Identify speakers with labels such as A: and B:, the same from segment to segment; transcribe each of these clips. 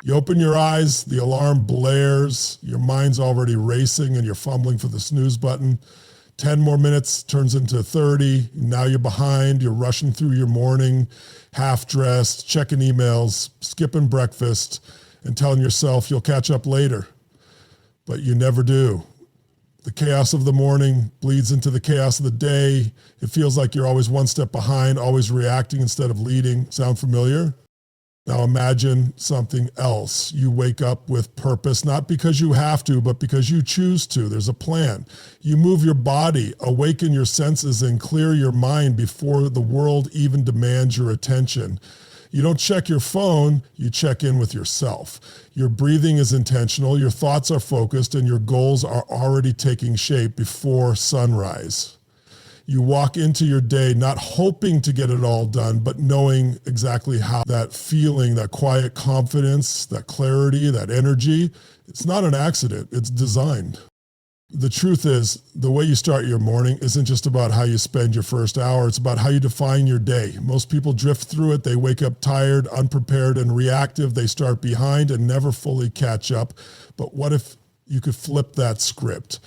A: You open your eyes, the alarm blares, your mind's already racing and you're fumbling for the snooze button. 10 more minutes turns into 30. Now you're behind, you're rushing through your morning, half dressed, checking emails, skipping breakfast, and telling yourself you'll catch up later. But you never do. The chaos of the morning bleeds into the chaos of the day. It feels like you're always one step behind, always reacting instead of leading. Sound familiar? Now imagine something else. You wake up with purpose, not because you have to, but because you choose to. There's a plan. You move your body, awaken your senses, and clear your mind before the world even demands your attention. You don't check your phone, you check in with yourself. Your breathing is intentional, your thoughts are focused, and your goals are already taking shape before sunrise. You walk into your day not hoping to get it all done, but knowing exactly how. That feeling, that quiet confidence, that clarity, that energy, it's not an accident, it's designed. The truth is, the way you start your morning isn't just about how you spend your first hour, it's about how you define your day. Most people drift through it, they wake up tired, unprepared, and reactive. They start behind and never fully catch up. But what if you could flip that script?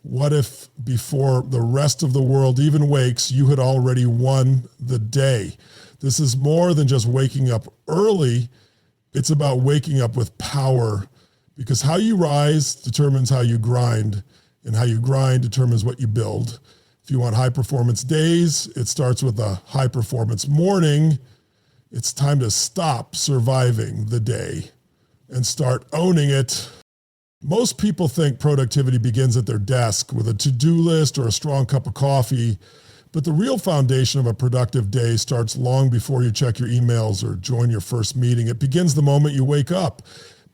A: What if before the rest of the world even wakes, you had already won the day? This is more than just waking up early. It's about waking up with power, because how you rise determines how you grind, and how you grind determines what you build. If you want high performance days, it starts with a high performance morning. It's time to stop surviving the day and start owning it. Most people think productivity begins at their desk with a to-do list or a strong cup of coffee, but the real foundation of a productive day starts long before you check your emails or join your first meeting. It begins the moment you wake up.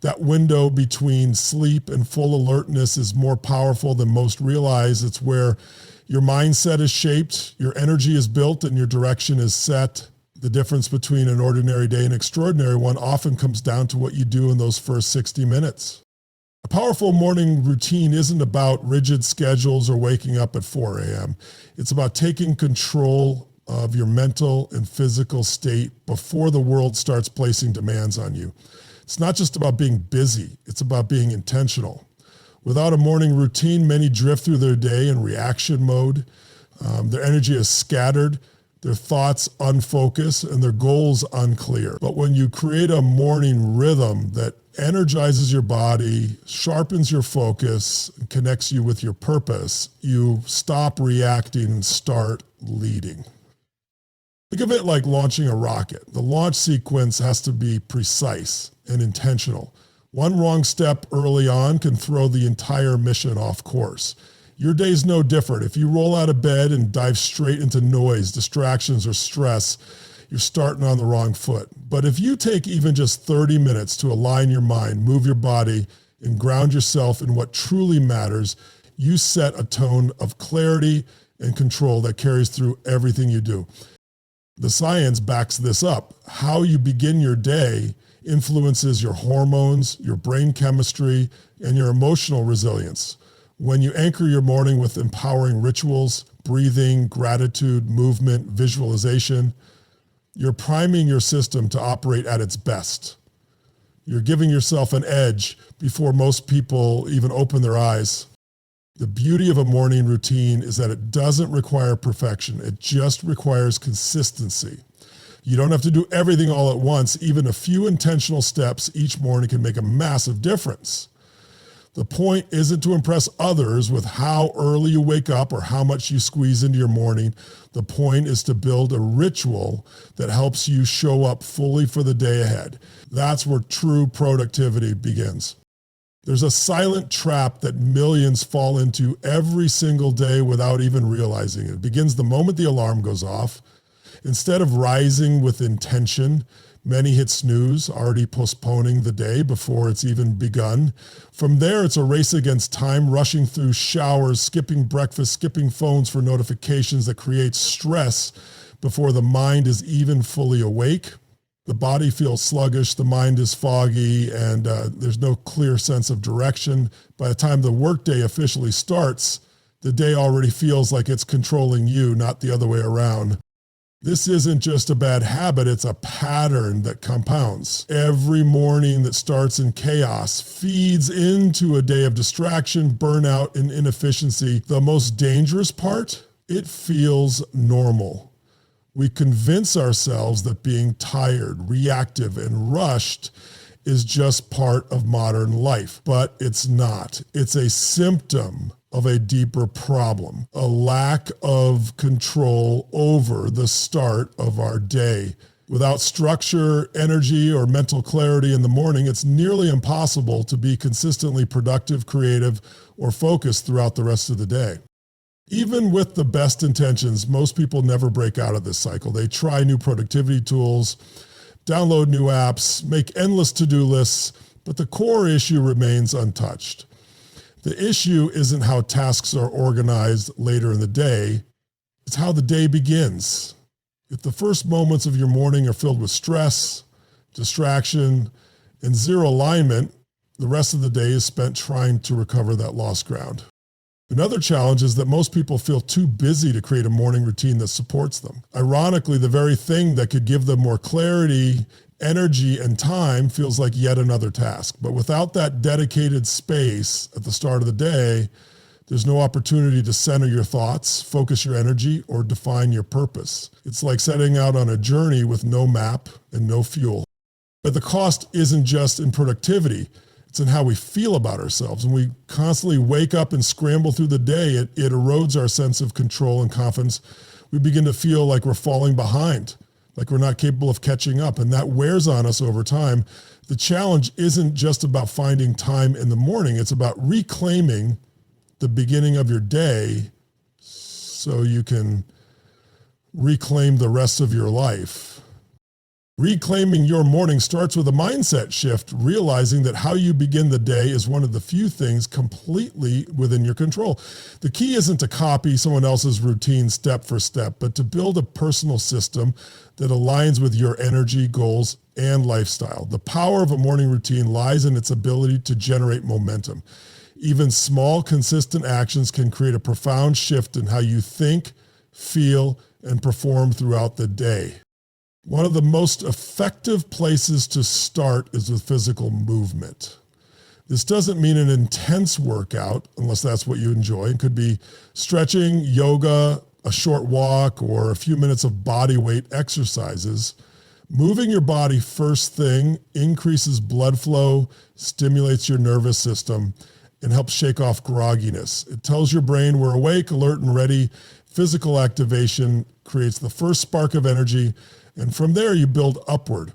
A: That window between sleep and full alertness is more powerful than most realize. It's where your mindset is shaped, your energy is built, and your direction is set. The difference between an ordinary day and an extraordinary one often comes down to what you do in those first 60 minutes. A powerful morning routine isn't about rigid schedules or waking up at 4 a.m. It's about taking control of your mental and physical state before the world starts placing demands on you. It's not just about being busy, it's about being intentional. Without a morning routine, many drift through their day in reaction mode. Their energy is scattered, their thoughts unfocused, and their goals unclear. But when you create a morning rhythm that energizes your body, sharpens your focus, and connects you with your purpose, you stop reacting and start leading. Think of it like launching a rocket. The launch sequence has to be precise and intentional. One wrong step early on can throw the entire mission off course. Your day's no different. If you roll out of bed and dive straight into noise, distractions, or stress, you're starting on the wrong foot. But if you take even just 30 minutes to align your mind, move your body, and ground yourself in what truly matters, you set a tone of clarity and control that carries through everything you do. The science backs this up. How you begin your day influences your hormones, your brain chemistry, and your emotional resilience. When you anchor your morning with empowering rituals, breathing, gratitude, movement, visualization, you're priming your system to operate at its best. You're giving yourself an edge before most people even open their eyes. The beauty of a morning routine is that it doesn't require perfection. It just requires consistency. You don't have to do everything all at once. Even a few intentional steps each morning can make a massive difference. The point isn't to impress others with how early you wake up or how much you squeeze into your morning. The point is to build a ritual that helps you show up fully for the day ahead. That's where true productivity begins. There's a silent trap that millions fall into every single day without even realizing it. It begins the moment the alarm goes off. Instead of rising with intention, many hit snooze, already postponing the day before it's even begun. From there, it's a race against time, rushing through showers, skipping breakfast, skipping phones for notifications that creates stress before the mind is even fully awake. The body feels sluggish, the mind is foggy, and there's no clear sense of direction. By the time the workday officially starts, the day already feels like it's controlling you, not the other way around. This isn't just a bad habit, it's a pattern that compounds. Every morning that starts in chaos feeds into a day of distraction, burnout, and inefficiency. The most dangerous part? It feels normal. We convince ourselves that being tired, reactive, and rushed is just part of modern life, but it's not. It's a symptom of a deeper problem, a lack of control over the start of our day. Without structure, energy, or mental clarity in the morning, it's nearly impossible to be consistently productive, creative, or focused throughout the rest of the day. Even with the best intentions, most people never break out of this cycle. They try new productivity tools, download new apps, make endless to-do lists, but the core issue remains untouched. The issue isn't how tasks are organized later in the day, it's how the day begins. If the first moments of your morning are filled with stress, distraction, and zero alignment, the rest of the day is spent trying to recover that lost ground. Another challenge is that most people feel too busy to create a morning routine that supports them. Ironically, the very thing that could give them more clarity, energy, and time feels like yet another task. But without that dedicated space at the start of the day, there's no opportunity to center your thoughts, focus your energy, or define your purpose. It's like setting out on a journey with no map and no fuel. But the cost isn't just in productivity. It's in how we feel about ourselves. When we constantly wake up and scramble through the day, it erodes our sense of control and confidence. We begin to feel like we're falling behind, like we're not capable of catching up, and that wears on us over time. The challenge isn't just about finding time in the morning. It's about reclaiming the beginning of your day so you can reclaim the rest of your life. Reclaiming your morning starts with a mindset shift, realizing that how you begin the day is one of the few things completely within your control. The key isn't to copy someone else's routine step for step, but to build a personal system that aligns with your energy, goals, and lifestyle. The power of a morning routine lies in its ability to generate momentum. Even small, consistent actions can create a profound shift in how you think, feel, and perform throughout the day. One of the most effective places to start is with physical movement. This doesn't mean an intense workout, unless that's what you enjoy. It could be stretching, yoga, a short walk, or a few minutes of body weight exercises. Moving your body first thing increases blood flow, stimulates your nervous system, and helps shake off grogginess. It tells your brain we're awake, alert, and ready. Physical activation creates the first spark of energy, and from there you build upward.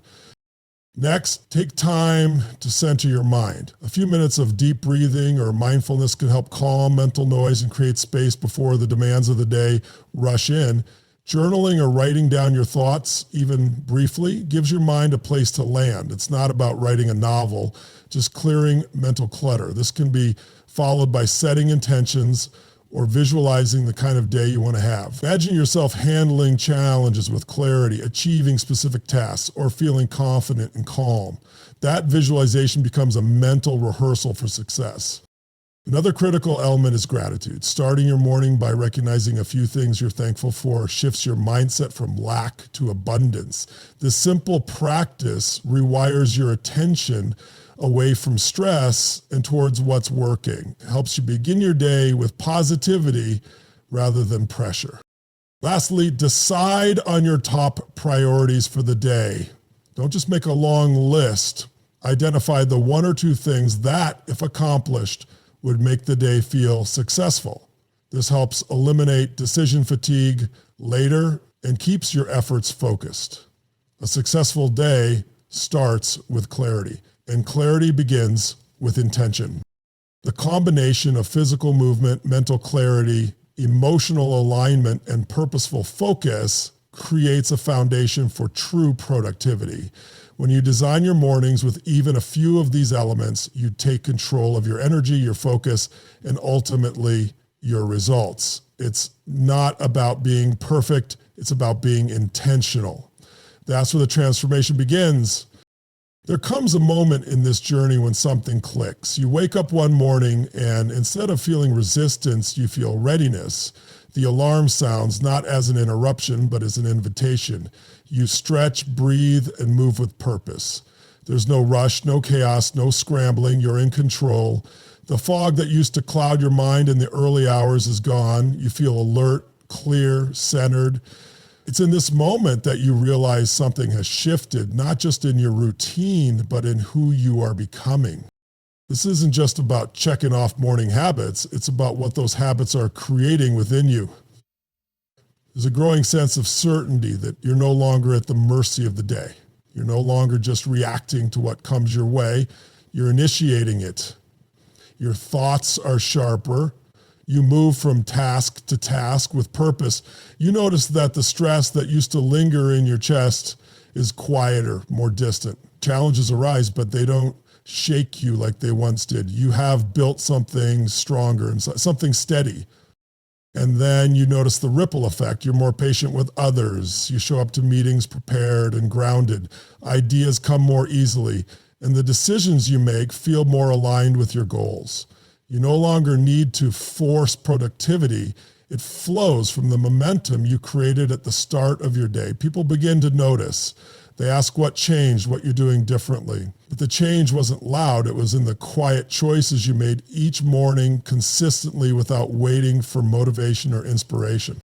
A: Next, take time to center your mind. A few minutes of deep breathing or mindfulness can help calm mental noise and create space before the demands of the day rush in. Journaling or writing down your thoughts, even briefly, gives your mind a place to land. It's not about writing a novel, just clearing mental clutter. This can be followed by setting intentions or visualizing the kind of day you want to have. Imagine yourself handling challenges with clarity, achieving specific tasks, or feeling confident and calm. That visualization becomes a mental rehearsal for success. Another critical element is gratitude. Starting your morning by recognizing a few things you're thankful for shifts your mindset from lack to abundance. This simple practice rewires your attention away from stress and towards what's working. It helps you begin your day with positivity rather than pressure. Lastly, decide on your top priorities for the day. Don't just make a long list. Identify the one or two things that, if accomplished, would make the day feel successful. This helps eliminate decision fatigue later and keeps your efforts focused. A successful day starts with clarity, and clarity begins with intention. The combination of physical movement, mental clarity, emotional alignment, and purposeful focus creates a foundation for true productivity. When you design your mornings with even a few of these elements, you take control of your energy, your focus, and ultimately your results. It's not about being perfect, it's about being intentional. That's where the transformation begins. There comes a moment in this journey when something clicks. You wake up one morning and instead of feeling resistance, you feel readiness. The alarm sounds not as an interruption, but as an invitation. You stretch, breathe, and move with purpose. There's no rush, no chaos, no scrambling. You're in control. The fog that used to cloud your mind in the early hours is gone. You feel alert, clear, centered. It's in this moment that you realize something has shifted, not just in your routine, but in who you are becoming. This isn't just about checking off morning habits. It's about what those habits are creating within you. There's a growing sense of certainty that you're no longer at the mercy of the day. You're no longer just reacting to what comes your way. You're initiating it. Your thoughts are sharper. You move from task to task with purpose. You notice that the stress that used to linger in your chest is quieter, more distant. Challenges arise, but they don't shake you like they once did. You have built something stronger and something steady. And then you notice the ripple effect. You're more patient with others. You show up to meetings prepared and grounded. Ideas come more easily, and the decisions you make feel more aligned with your goals. You no longer need to force productivity. It flows from the momentum you created at the start of your day. People begin to notice. They ask what changed, what you're doing differently. But the change wasn't loud. It was in the quiet choices you made each morning consistently without waiting for motivation or inspiration.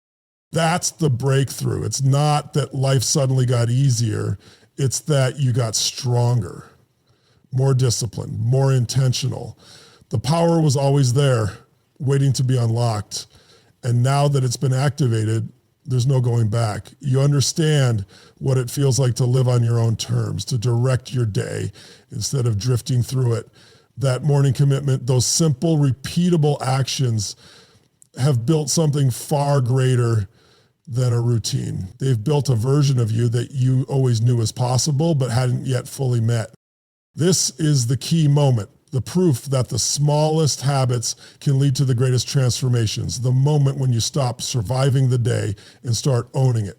A: That's the breakthrough. It's not that life suddenly got easier. It's that you got stronger, more disciplined, more intentional. The power was always there, waiting to be unlocked. And now that it's been activated, there's no going back. You understand what it feels like to live on your own terms, to direct your day instead of drifting through it. That morning commitment, those simple, repeatable actions have built something far greater than a routine. They've built a version of you that you always knew was possible, but hadn't yet fully met. This is the key moment. The proof that the smallest habits can lead to the greatest transformations, the moment when you stop surviving the day and start owning it.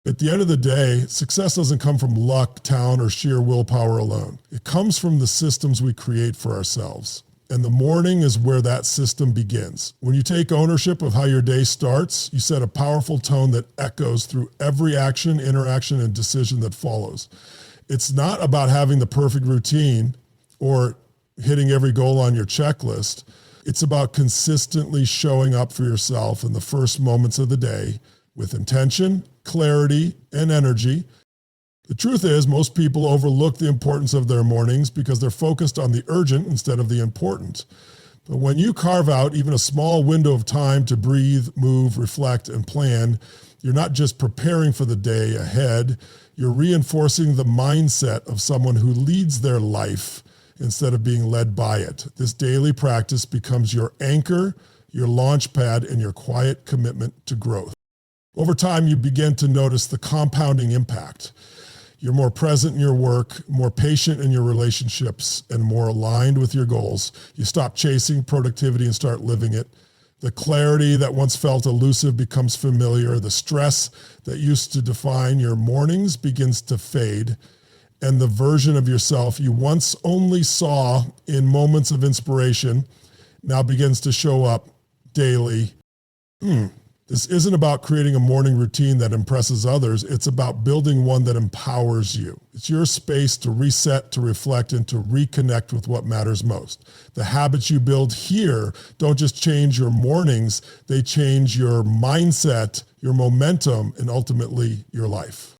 A: At the end of the day, success doesn't come from luck, talent, or sheer willpower alone. It comes from the systems we create for ourselves. And the morning is where that system begins. When you take ownership of how your day starts, you set a powerful tone that echoes through every action, interaction, and decision that follows. It's not about having the perfect routine or hitting every goal on your checklist. It's about consistently showing up for yourself in the first moments of the day with intention, clarity, and energy. The truth is, most people overlook the importance of their mornings because they're focused on the urgent instead of the important. But when you carve out even a small window of time to breathe, move, reflect, and plan, you're not just preparing for the day ahead, you're reinforcing the mindset of someone who leads their life instead of being led by it. This daily practice becomes your anchor, your launch pad, and your quiet commitment to growth. Over time, you begin to notice the compounding impact. You're more present in your work, more patient in your relationships, and more aligned with your goals. You stop chasing productivity and start living it. The clarity that once felt elusive becomes familiar. The stress that used to define your mornings begins to fade. And the version of yourself you once only saw in moments of inspiration now begins to show up daily. This isn't about creating a morning routine that impresses others. It's about building one that empowers you. It's your space to reset, to reflect, and to reconnect with what matters most. The habits you build here don't just change your mornings, they change your mindset, your momentum, and ultimately your life.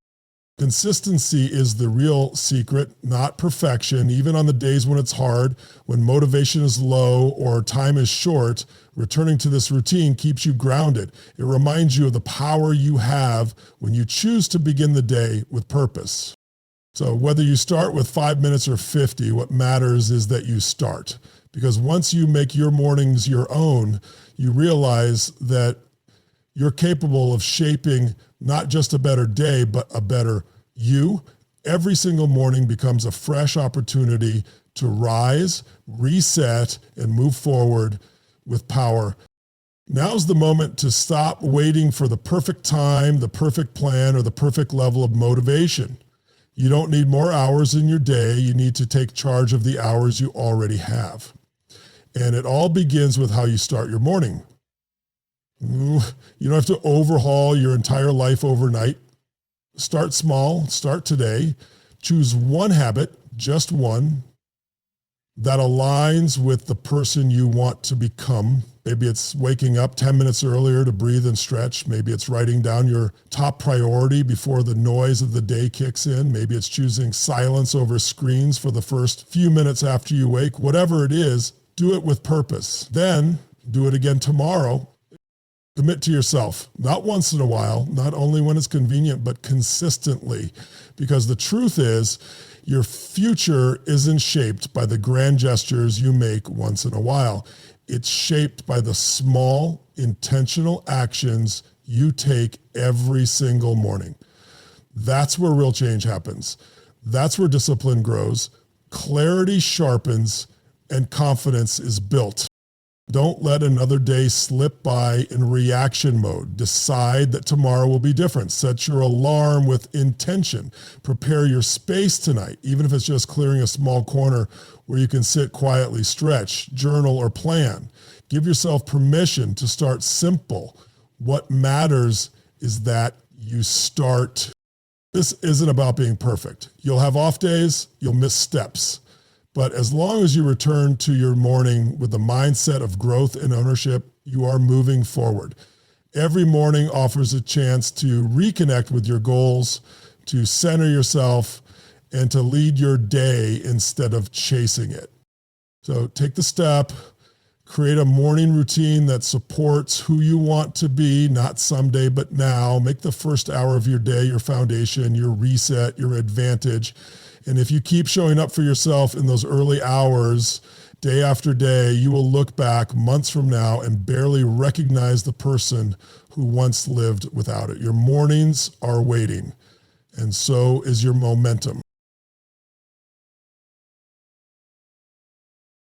A: Consistency is the real secret, not perfection. Even on the days when it's hard, when motivation is low or time is short, returning to this routine keeps you grounded. It reminds you of the power you have when you choose to begin the day with purpose. So whether you start with 5 minutes or 50, what matters is that you start. Because once you make your mornings your own, you realize that you're capable of shaping not just a better day, but a better you. Every single morning becomes a fresh opportunity to rise, reset, and move forward with power. Now's the moment to stop waiting for the perfect time, the perfect plan, or the perfect level of motivation. You don't need more hours in your day. You need to take charge of the hours you already have. And it all begins with how you start your morning. You don't have to overhaul your entire life overnight. Start small, start today. Choose one habit, just one, that aligns with the person you want to become. Maybe it's waking up 10 minutes earlier to breathe and stretch. Maybe it's writing down your top priority before the noise of the day kicks in. Maybe it's choosing silence over screens for the first few minutes after you wake. Whatever it is, do it with purpose. Then do it again tomorrow. Commit to yourself, not once in a while, not only when it's convenient, but consistently. Because the truth is, your future isn't shaped by the grand gestures you make once in a while. It's shaped by the small, intentional actions you take every single morning. That's where real change happens. That's where discipline grows, clarity sharpens, and confidence is built. Don't let another day slip by in reaction mode. Decide that tomorrow will be different. Set your alarm with intention. Prepare your space tonight, even if it's just clearing a small corner where you can sit quietly, stretch, journal, or plan. Give yourself permission to start simple. What matters is that you start. This isn't about being perfect. You'll have off days, you'll miss steps. But as long as you return to your morning with the mindset of growth and ownership, you are moving forward. Every morning offers a chance to reconnect with your goals, to center yourself, and to lead your day instead of chasing it. So take the step, create a morning routine that supports who you want to be, not someday, but now. Make the first hour of your day your foundation, your reset, your advantage. And if you keep showing up for yourself in those early hours, day after day, you will look back months from now and barely recognize the person who once lived without it. Your mornings are waiting, and so is your momentum.